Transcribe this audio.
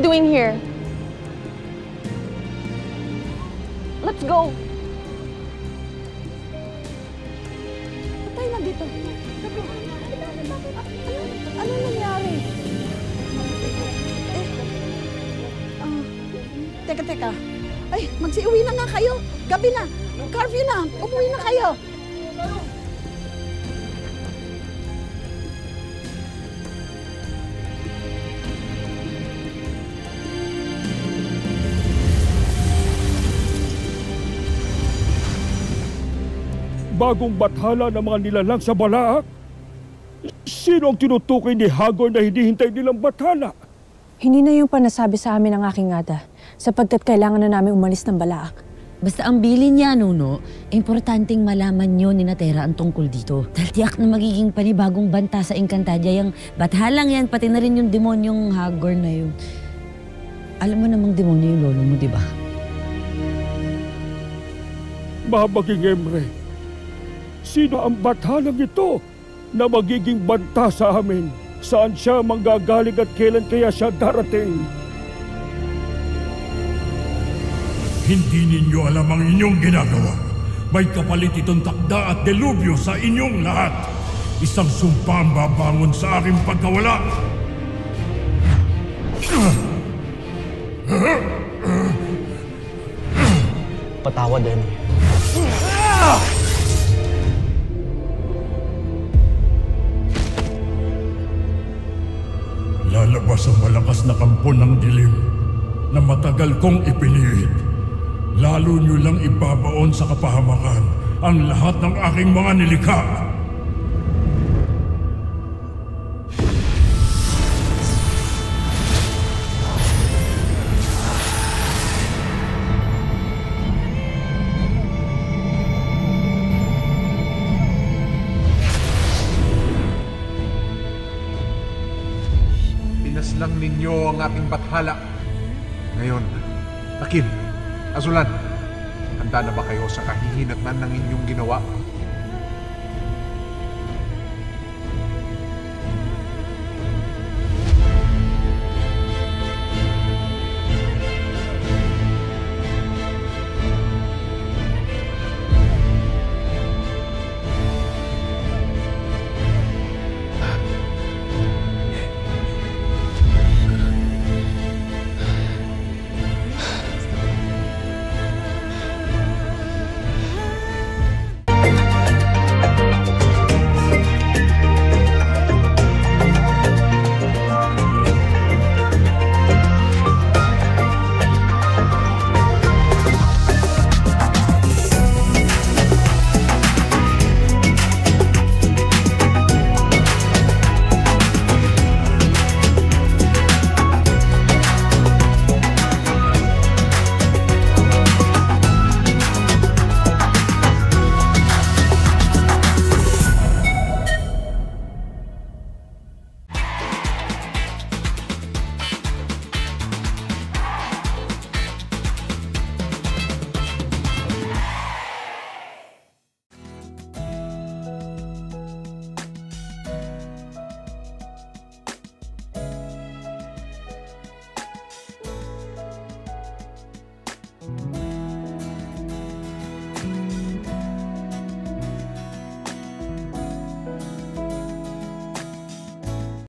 doing here? Let's go. Patay na dito. Ano nangyari? Teka. Ay, magsiuwi na nga kayo. Gabi na. Curfew na. Umuwi na kayo. Bagong bathala ng mga nilalang sa Balaak? Sino ang tinutukoy ni Hagor na hinihintay nilang bathala? Hindi na yung panasabi sa amin ng aking ngada, sapagkat kailangan na namin umalis ng Balaak. Basta ang bilin niya, Nuno, importanteng malaman niyo ni Natera ang tungkol dito. Dahil tiyak na magiging panibagong banta sa Encantadia yung bathalang yan, pati na rin yung demonyong Hagor na yun. Alam mo namang demonyo yung lolo mo, di ba? Mamaging Emre, sino ang bathalang ito na magiging banta sa amin? Saan siya manggagaling at kailan kaya siya darating? Hindi ninyo alam ang inyong ginagawa. May kapalit itong takda at delubyo sa inyong lahat. Isang sumpa ang babangon sa aking pagkawala. Patawad, Emre. Lalabas ang malakas na kampo ng dilim na matagal kong ipiniit. Lalo nyo lang ibabaon sa kapahamakan ang lahat ng aking mga nilikha. Pinaslang ninyo ang ating bathala. Ngayon, Akin, Azulan, handa na ba kayo sa kahihinatnan ng inyong ginawa?